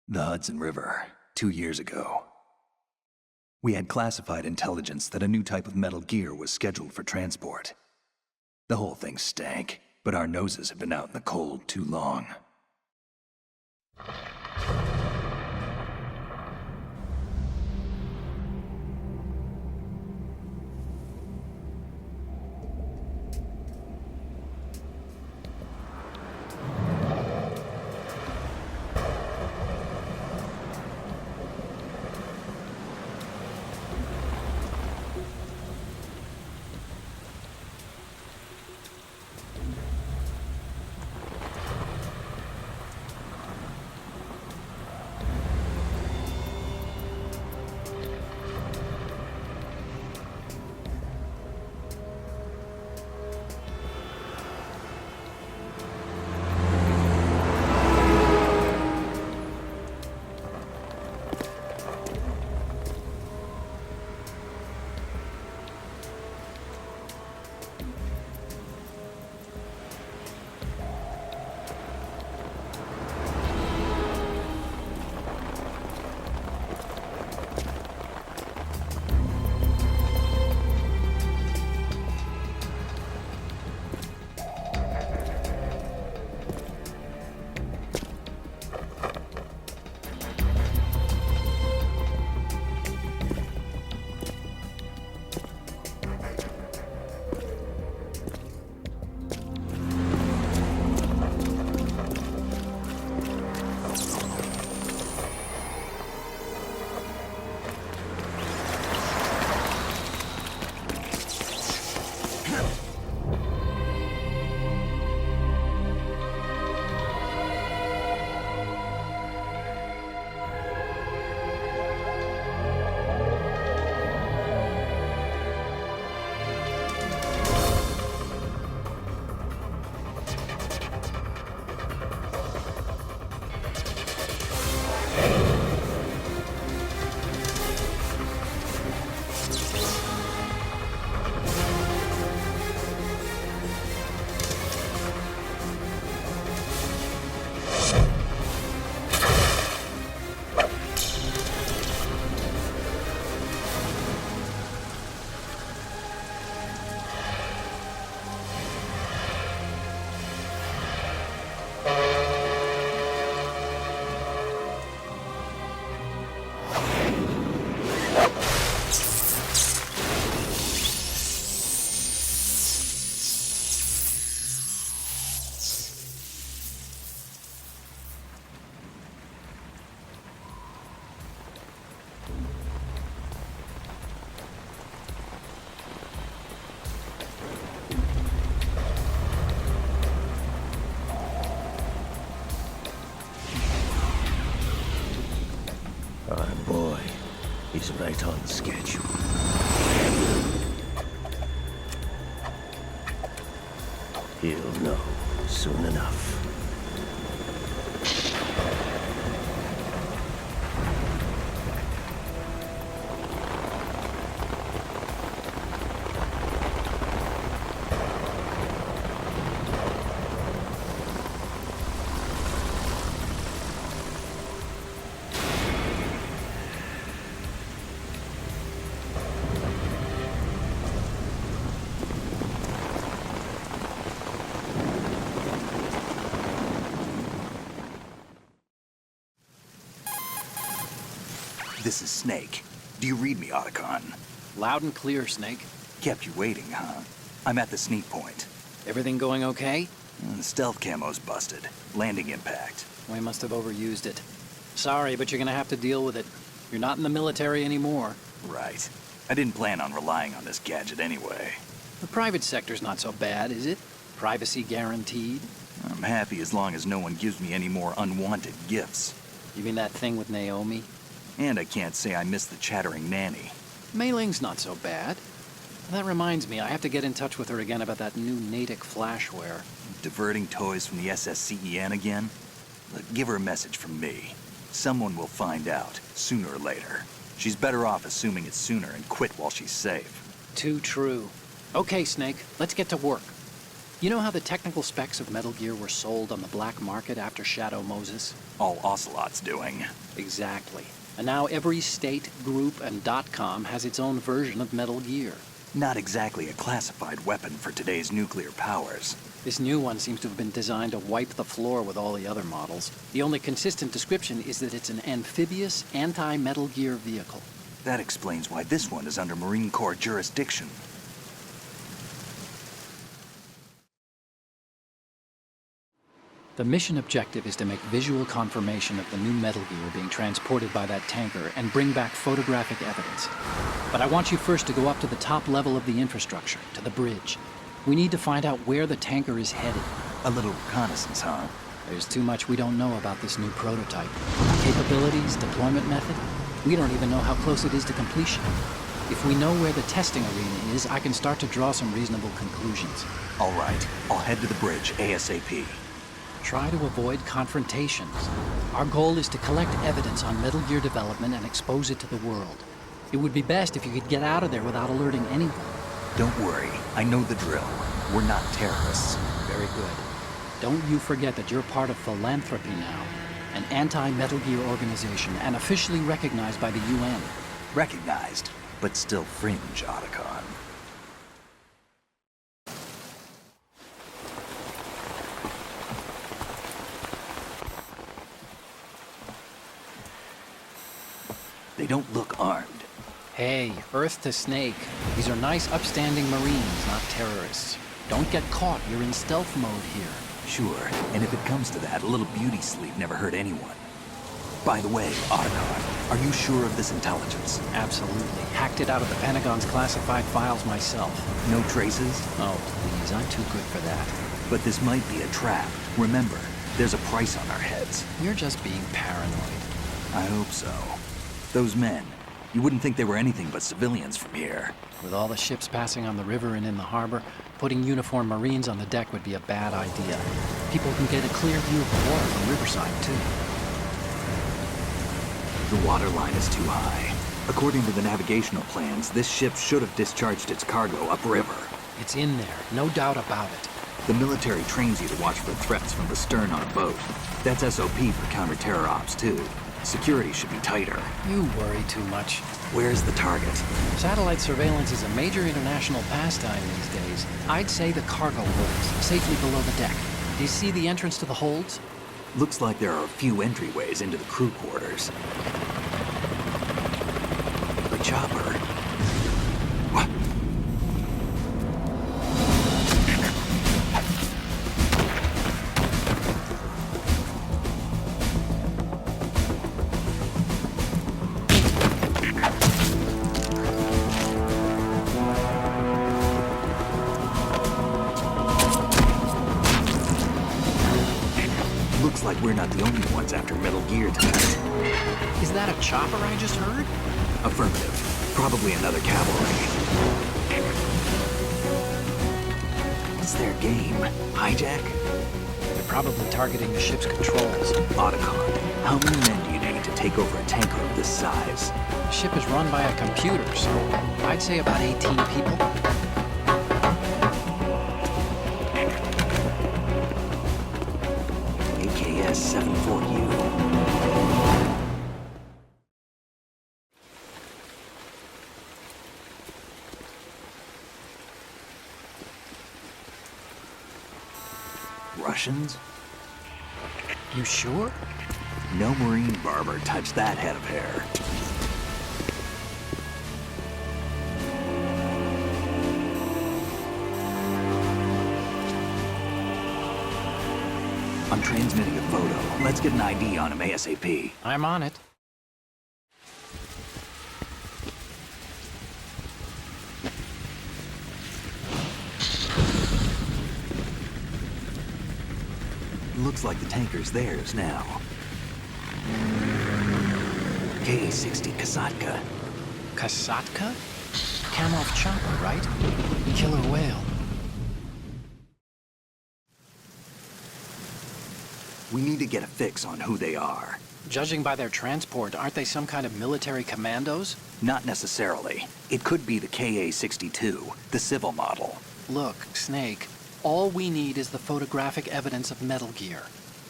The Hudson River, 2 years ago. We had classified intelligence that a new type of metal gear was scheduled for transport. The whole thing stank, but our noses had been out in the cold too long. He's right on schedule. He'll know soon enough. This is Snake. Do you read me, Otacon? Loud and clear, Snake. Kept you waiting, huh? I'm at the sneak point. Everything going okay? The stealth camo's busted. Landing impact. We must have overused it. Sorry, but you're gonna have to deal with it. You're not in the military anymore. Right. I didn't plan on relying on this gadget anyway. The private sector's not so bad, is it? Privacy guaranteed. I'm happy as long as no one gives me any more unwanted gifts. You mean that thing with Naomi? And I can't say I miss the chattering nanny. Mei Ling's not so bad. That reminds me, I have to get in touch with her again about that new Natick flashware. Diverting toys from the SSCEN again? Look, give her a message from me. Someone will find out, sooner or later. She's better off assuming it's sooner and quit while she's safe. Too true. Okay, Snake, let's get to work. You know how the technical specs of Metal Gear were sold on the black market after Shadow Moses? All Ocelot's doing. Exactly. And now every state, group, and .com has its own version of Metal Gear. Not exactly a classified weapon for today's nuclear powers. This new one seems to have been designed to wipe the floor with all the other models. The only consistent description is that it's an amphibious, anti-Metal Gear vehicle. That explains why this one is under Marine Corps jurisdiction. The mission objective is to make visual confirmation of the new Metal Gear being transported by that tanker and bring back photographic evidence. But I want you first to go up to the top level of the infrastructure, to the bridge. We need to find out where the tanker is headed. A little reconnaissance, huh? There's too much we don't know about this new prototype. Capabilities, deployment method. We don't even know how close it is to completion. If we know where the testing arena is, I can start to draw some reasonable conclusions. All right, I'll head to the bridge ASAP. Try to avoid confrontations. Our goal is to collect evidence on Metal Gear development and expose it to the world. It would be best if you could get out of there without alerting anyone. Don't worry, I know the drill. We're not terrorists. Very good. Don't you forget that you're part of Philanthropy now, an anti-Metal Gear organization and officially recognized by the UN. Recognized, but still fringe, Otacon. They don't look armed. Hey, Earth to Snake. These are nice, upstanding Marines, not terrorists. Don't get caught. You're in stealth mode here. Sure, and if it comes to that, a little beauty sleep never hurt anyone. By the way, Otacon, are you sure of this intelligence? Absolutely. Hacked it out of the Pentagon's classified files myself. No traces? Oh, please, I'm too good for that. But this might be a trap. Remember, there's a price on our heads. You're just being paranoid. I hope so. Those men, you wouldn't think they were anything but civilians from here. With all the ships passing on the river and in the harbor, putting uniformed Marines on the deck would be a bad idea. People can get a clear view of the water from Riverside, too. The water line is too high. According to the navigational plans, this ship should have discharged its cargo upriver. It's in there, no doubt about it. The military trains you to watch for threats from the stern on a boat. That's SOP for counter-terror ops, too. Security should be tighter. You worry too much. Where's the target? Satellite surveillance is a major international pastime these days. I'd say the cargo holds, safely below the deck. Do you see the entrance to the holds? Looks like there are a few entryways into the crew quarters. The chopper. What? Looks like we're not the only ones after Metal Gear tonight. Is that a chopper I just heard? Affirmative. Probably another cavalry. What's their game? Hijack? They're probably targeting the ship's controls. Otacon, how many men do you need to take over a tanker of this size? The ship is run by a computer, so I'd say about 18 people. AKS 74U. Russians? You sure? No Marine barber touched that head of hair. I'm transmitting a photo. Let's get an ID on him ASAP. I'm on it. Looks like the tanker's theirs now. KA-60 Kasatka. Kasatka? Kamov chopper, right? Killer whale. We need to get a fix on who they are. Judging by their transport, aren't they some kind of military commandos? Not necessarily. It could be the KA-62, the civil model. Look, Snake, All we need is the photographic evidence of Metal Gear.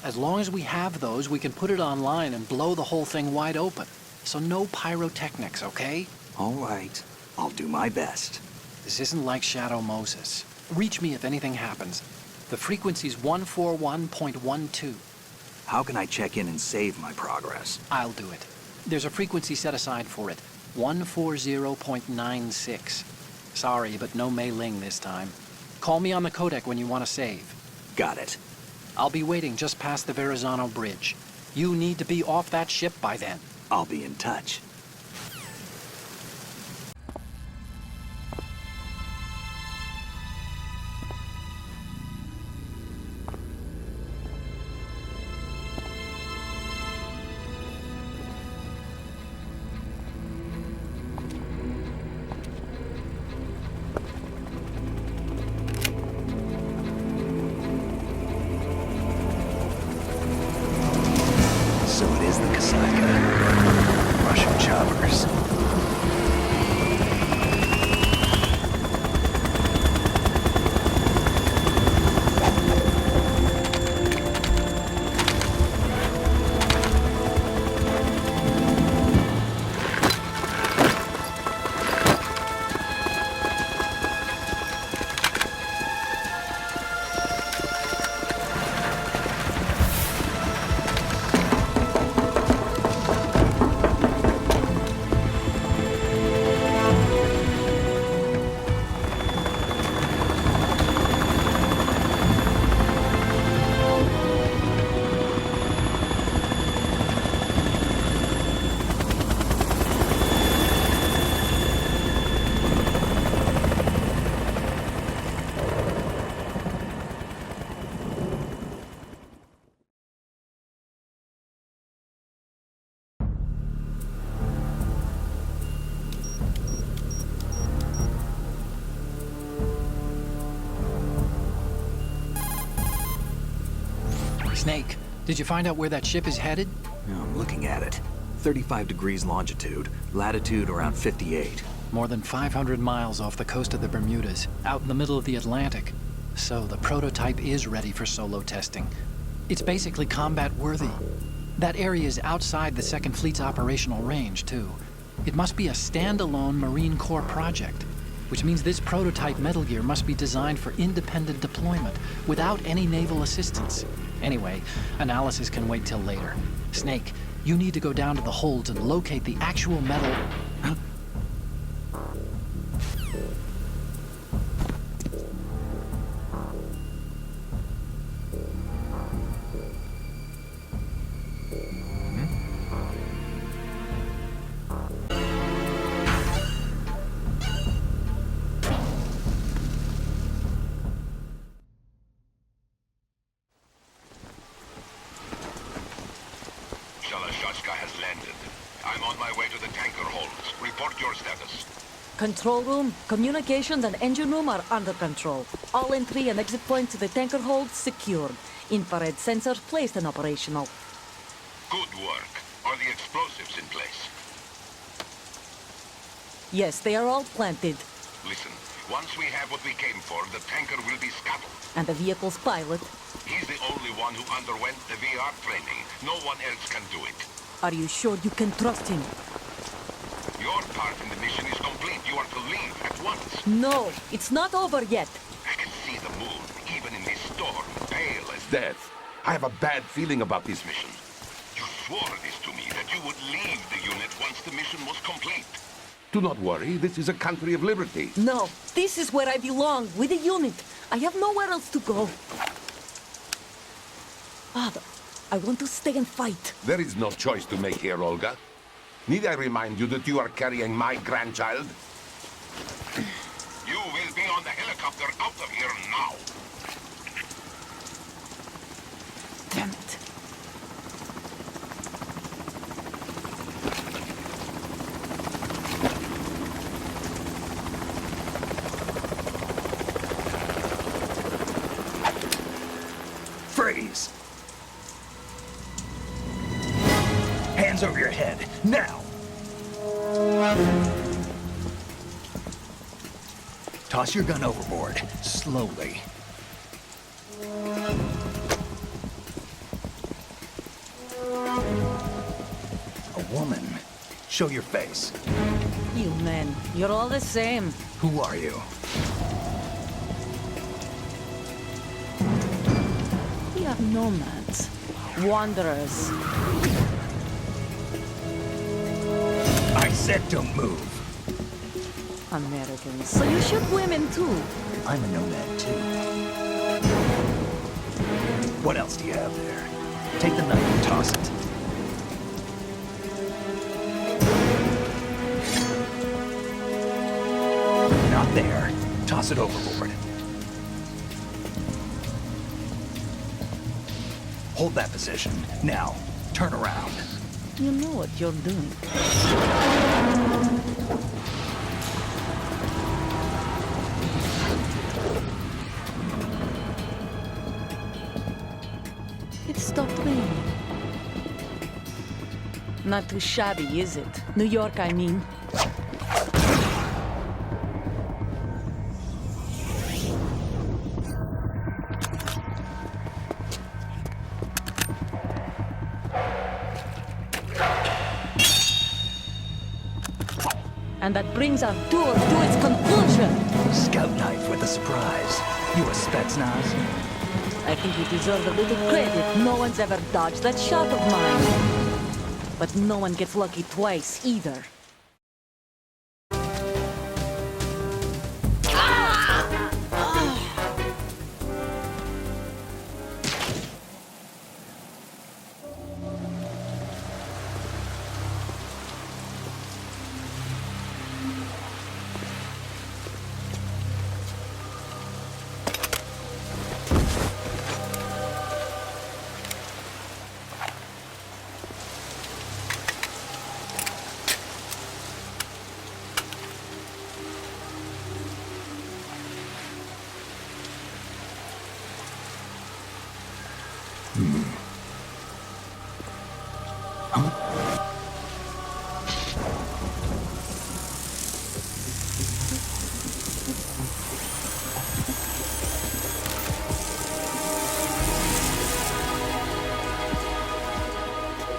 As long as we have those, we can put it online and blow the whole thing wide open. So no pyrotechnics, okay? All right. I'll do my best. This isn't like Shadow Moses. Reach me if anything happens. The frequency's 141.12. How can I check in and save my progress? I'll do it. There's a frequency set aside for it. 140.96. Sorry, but no Mei Ling this time. Call me on the codec when you want to save. Got it. I'll be waiting just past the Verrazano Bridge. You need to be off that ship by then. I'll be in touch. So it is the Kasaka. Russian choppers. Snake, did you find out where that ship is headed? I'm looking at it. 35 degrees longitude, latitude around 58. More than 500 miles off the coast of the Bermudas, out in the middle of the Atlantic. So the prototype is ready for solo testing. It's basically combat-worthy. That area is outside the Second Fleet's operational range, too. It must be a standalone Marine Corps project, which means this prototype Metal Gear must be designed for independent deployment, without any naval assistance. Anyway, analysis can wait till later. Snake, you need to go down to the holds and locate the actual metal... Shalashaska has landed. I'm on my way to the tanker holds. Report your status. Control room, communications and engine room are under control. All entry and exit points to the tanker hold secured. Infrared sensors placed and operational. Good work. Are the explosives in place? Yes, they are all planted. Listen, once we have what we came for, the tanker will be scuttled. And the vehicle's pilot. He's the only one who underwent the VR training. No one else can do it. Are you sure you can trust him? Your part in the mission is complete. You are to leave at once. No, it's not over yet. I can see the moon, even in this storm, pale as death. I have a bad feeling about this mission. You swore this to me, that you would leave the unit once the mission was complete. Do not worry, this is a country of liberty. No, this is where I belong, with the unit. I have nowhere else to go. Father, I want to stay and fight. There is no choice to make here, Olga. Need I remind you that you are carrying my grandchild? You will be on the helicopter out of here now. Damn it. Freeze! Hands over your head, now! Toss your gun overboard, slowly. Show your face. You men, you're all the same. Who are you? We are nomads. Wanderers. I said don't move. Americans. So you shoot women too. I'm a nomad too. What else do you have there? Take the knife and toss it. Not there. Toss it overboard. Hold that position. Now, turn around. You know what you're doing. It stopped raining. Not too shabby, is it? New York, I mean. And that brings our tour to its conclusion. Scout knife with a surprise. You a Spetsnaz? I think you deserve a little credit. No one's ever dodged that shot of mine. But no one gets lucky twice, either.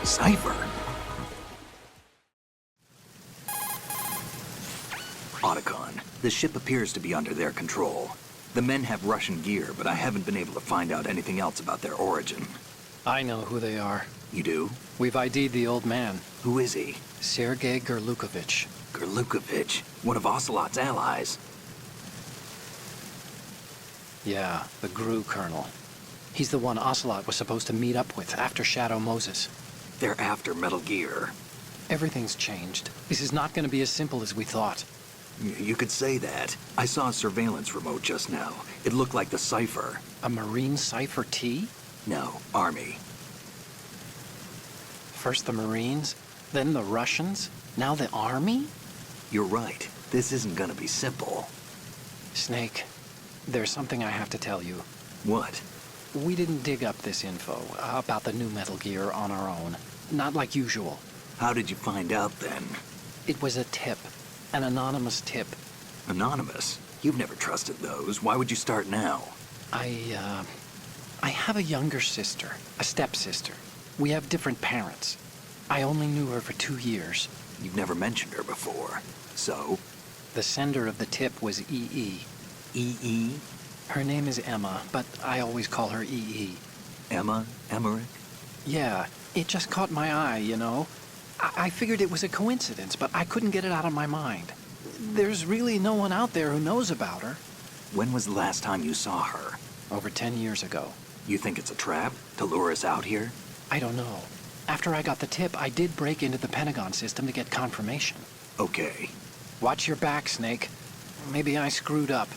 Cipher. Otacon, the ship appears to be under their control. The men have Russian gear, but I haven't been able to find out anything else about their origin. I know who they are. You do? We've ID'd the old man, Who is he? Sergei Gerlukovich. Gerlukovich, one of Ocelot's allies. Yeah, the GRU colonel. He's the one Ocelot was supposed to meet up with after Shadow Moses. They're after Metal Gear. Everything's changed. This is not going to be as simple as we thought. You could say that. I saw a surveillance remote just now. It looked like the Cipher. A Marine Cipher T? No, Army. First the Marines, then the Russians, now the Army? You're right. This isn't gonna be simple. Snake, there's something I have to tell you. What? We didn't dig up this info about the new Metal Gear on our own. Not like usual. How did you find out then? It was a tip. An anonymous tip. Anonymous? You've never trusted those. Why would you start now? I have a younger sister, a stepsister. We have different parents. I only knew her for 2 years. You've never mentioned her before. So? The sender of the tip was EE. EE? Her name is Emma, but I always call her EE. Emma? Emmerich? Yeah, it just caught my eye, you know? I figured it was a coincidence, but I couldn't get it out of my mind. There's really no one out there who knows about her. When was the last time you saw her? Over 10 years ago. You think it's a trap? To lure us out here? I don't know. After I got the tip, I did break into the Pentagon system to get confirmation. Okay. Watch your back, Snake. Maybe I screwed up.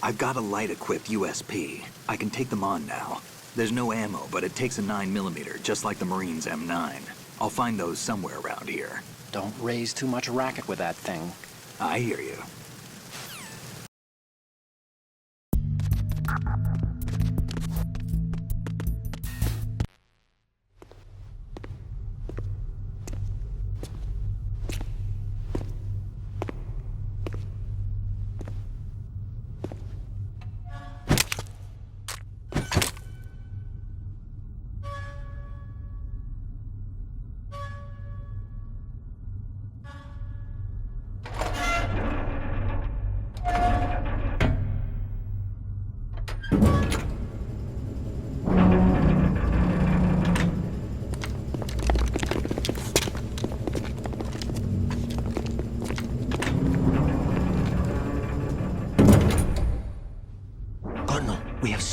I've got a light-equipped USP. I can take them on now. There's no ammo, but it takes a 9mm, just like the Marines' M9. I'll find those somewhere around here. Don't raise too much racket with that thing. I hear you.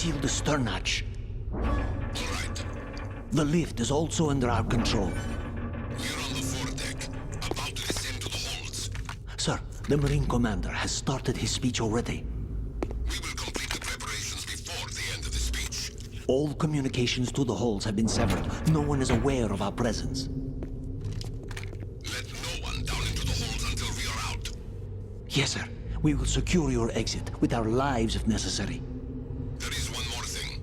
seal the stern hatch. All right. The lift is also under our control. We're on the foredeck, about to descend to the holds. Sir, the Marine Commander has started his speech already. We will complete the preparations before the end of the speech. All communications to the holds have been severed. No one is aware of our presence. Let no one down into the holds until we are out. Yes, sir. We will secure your exit with our lives if necessary. There is one more thing.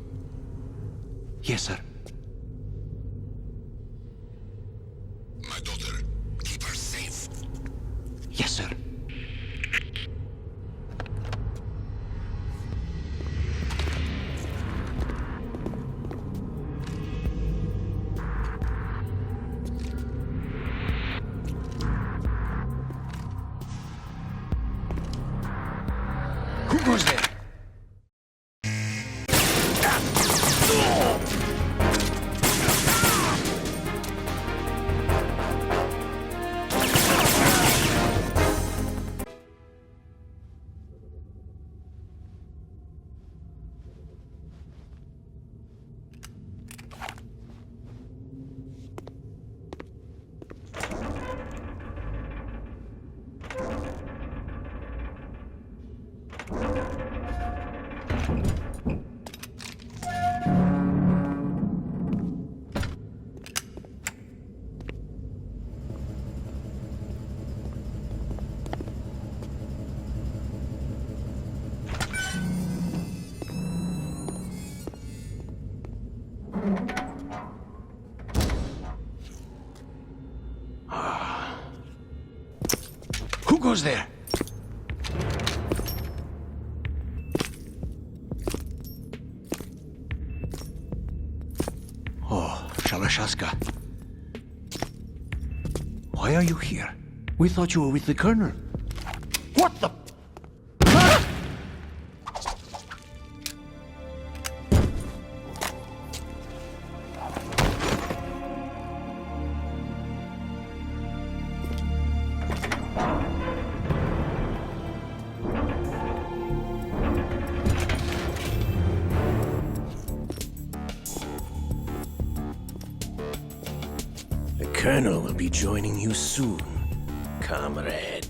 Yes, sir. My daughter, keep her safe. Yes, sir. Who goes there? Who goes there? Oh, Shalashaska. Why are you here? We thought you were with the Colonel. What the... The Colonel will be joining you soon, comrade.